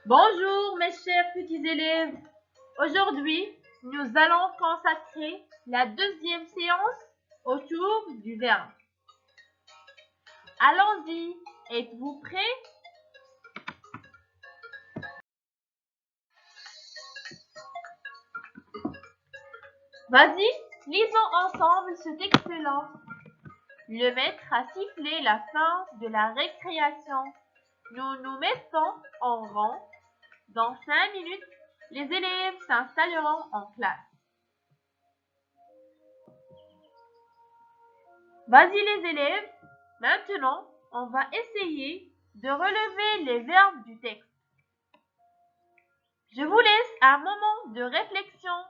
Bonjour mes chers petits élèves. Aujourd'hui, nous allons consacrer la deuxième séance autour du verbe. Allons-y, êtes-vous prêts? Vas-y, lisons ensemble ce texte-là. Le maître a sifflé la fin de la récréation. Nous nous mettons en rang. Dans 5 minutes, les élèves s'installeront en classe. Vas-y les élèves, maintenant on va essayer de relever les verbes du texte. Je vous laisse un moment de réflexion.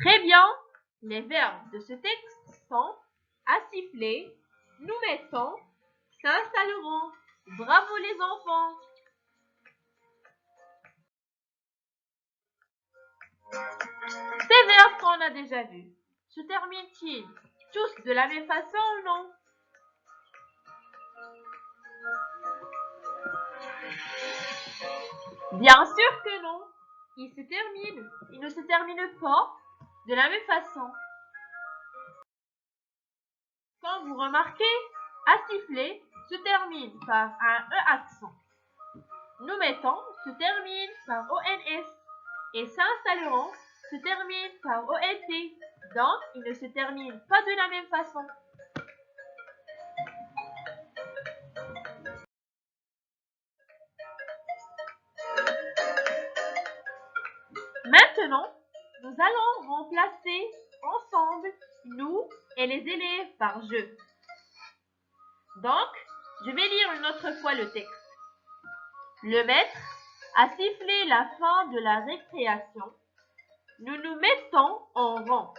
Très bien, les verbes de ce texte sont à siffler, nous mettons, s'installeront. Bravo les enfants! Ces verbes qu'on a déjà vus, se terminent-ils tous de la même façon ou non? Bien sûr que non. Ils ne se terminent pas de la même façon. Quand vous remarquez, à siffler se termine par un E accent. Nous mettons se termine par ONS et s'installeront se termine par ONT. Donc, ils ne se terminent pas de la même façon. Maintenant, nous allons remplacer ensemble nous et les élèves par je. Donc, je vais lire une autre fois le texte. Le maître a sifflé la fin de la récréation. Nous nous mettons en rang.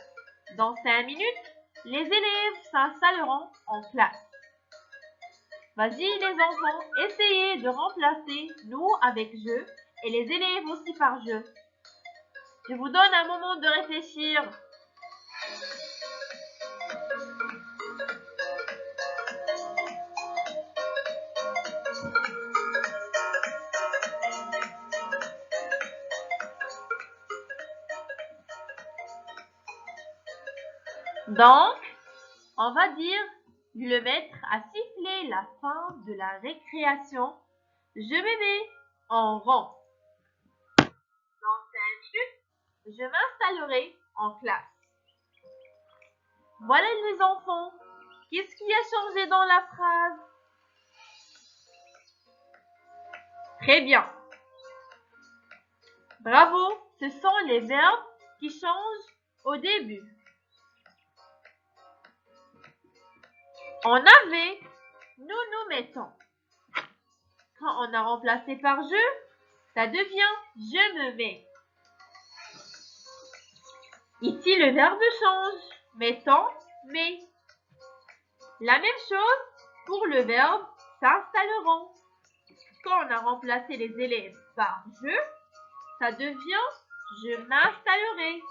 Dans 5 minutes, les élèves s'installeront en classe. Vas-y les enfants, essayez de remplacer nous avec je et les élèves aussi par je. Je vous donne un moment de réfléchir. Donc, on va dire, le maître a sifflé la fin de la récréation. Je me mets en rang. Dans 5 minutes, je m'installerai en classe. Voilà les enfants. Qu'est-ce qui a changé dans la phrase? Très bien. Bravo, ce sont les verbes qui changent au début. On avait, nous mettons. Quand on a remplacé par je, ça devient je me mets. Ici, le verbe change. Mettons, mais. La même chose pour le verbe s'installeront. Quand on a remplacé les élèves par je, ça devient je m'installerai.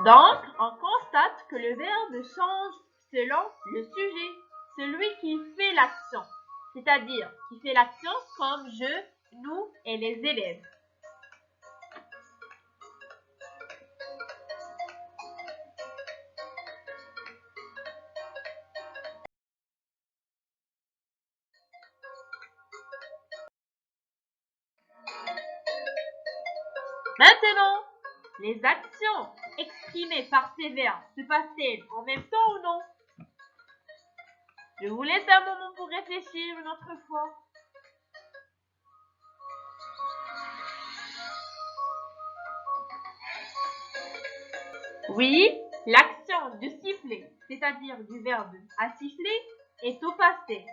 Donc, on constate que le verbe change selon le sujet, celui qui fait l'action, c'est-à-dire qui fait l'action comme je, nous et les élèves. Maintenant, les actions exprimées par ces verbes se passent-elles en même temps ou non? Je vous laisse un moment pour réfléchir une autre fois. Oui, l'action de siffler, c'est-à-dire du verbe à siffler, est au passé.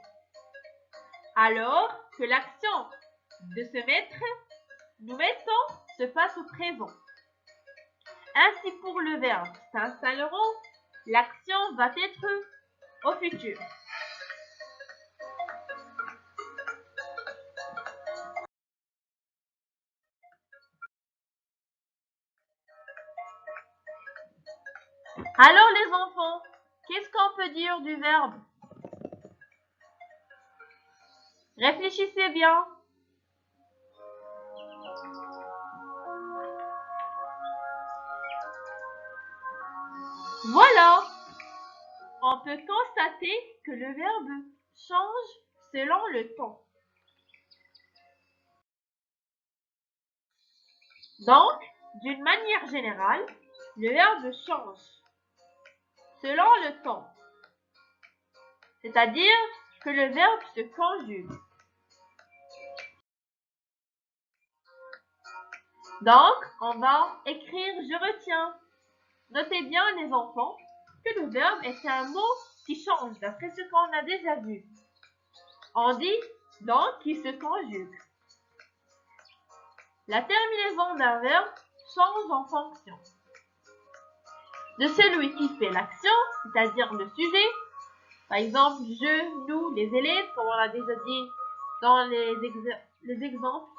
Alors que l'action de se mettre, nous mettons, se passe au présent. Ainsi pour le verbe s'installeront, l'action va être au futur. Alors les enfants, qu'est-ce qu'on peut dire du verbe? Réfléchissez bien. Voilà, on peut constater que le verbe change selon le temps. Donc, d'une manière générale, le verbe change selon le temps. C'est-à-dire que le verbe se conjugue. Donc, on va écrire « je retiens ». Notez bien les enfants que le verbe est un mot qui change d'après ce qu'on a déjà vu. On dit donc qui se conjugue. La terminaison d'un verbe change en fonction de celui qui fait l'action, c'est-à-dire le sujet. Par exemple, je, nous, les élèves, comme on l'a déjà dit dans les exemples.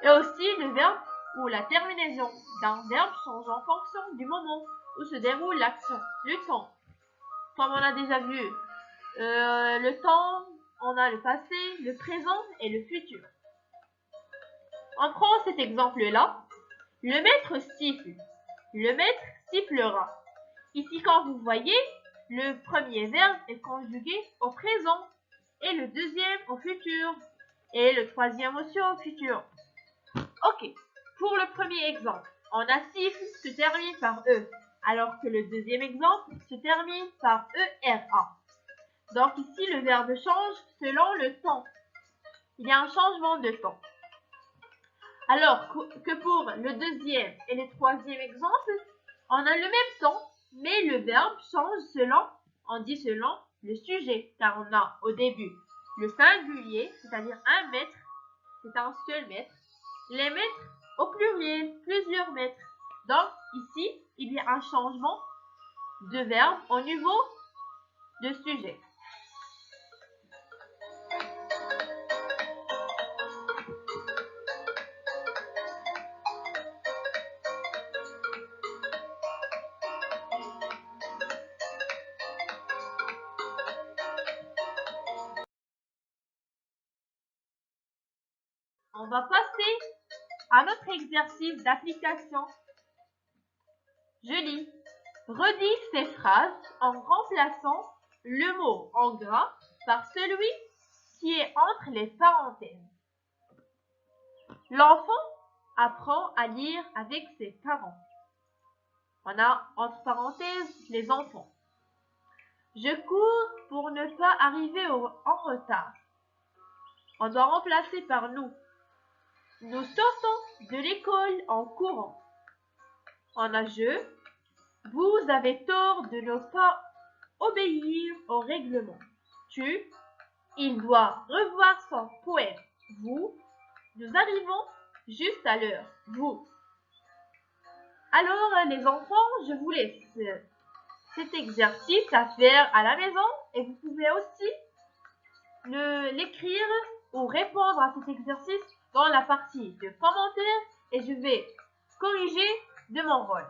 Et aussi le verbe ou la terminaison d'un verbe change en fonction du moment où se déroule l'action, le temps. Comme on a déjà vu, le temps, on a le passé, le présent et le futur. On prend cet exemple-là. Le maître siffle. Le maître sifflera. Ici, quand vous voyez, le premier verbe est conjugué au présent et le deuxième au futur et le troisième aussi au futur. Ok, pour le premier exemple, on a siffle se termine par E, alors que le deuxième exemple se termine par ERA. Donc ici, le verbe change selon le temps. Il y a un changement de temps. Alors que pour le deuxième et le troisième exemple, on a le même temps, mais le verbe change selon, on dit selon le sujet, car on a au début le singulier, c'est-à-dire un mètre, c'est un seul mètre, les mètres au pluriel, plusieurs mètres. Donc ici, il y a un changement de verbe au niveau de sujet. On va passer à notre exercice d'application. Je lis. Redis ces phrases en remplaçant le mot en gras par celui qui est entre les parenthèses. L'enfant apprend à lire avec ses parents. On a entre parenthèses les enfants. Je cours pour ne pas arriver en retard. On doit remplacer par nous. Nous sortons de l'école en courant. On a je. Vous avez tort de ne pas obéir au règlement. Tu. Il doit revoir son poème. Vous. Nous arrivons juste à l'heure. Vous. Alors les enfants, je vous laisse cet exercice à faire à la maison et vous pouvez aussi l'écrire ou répondre à cet exercice dans la partie de commentaires et je vais corriger de mon rôle.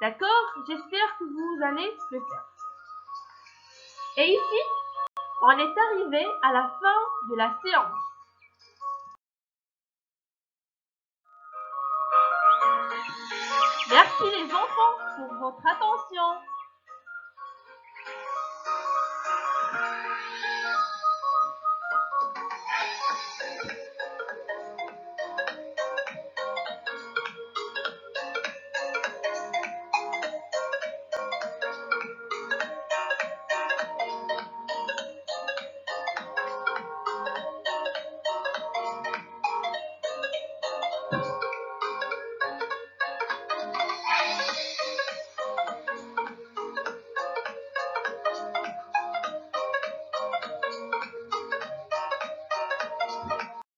D'accord? J'espère que vous allez le faire. Et ici, on est arrivé à la fin de la séance. Merci les enfants pour votre attention.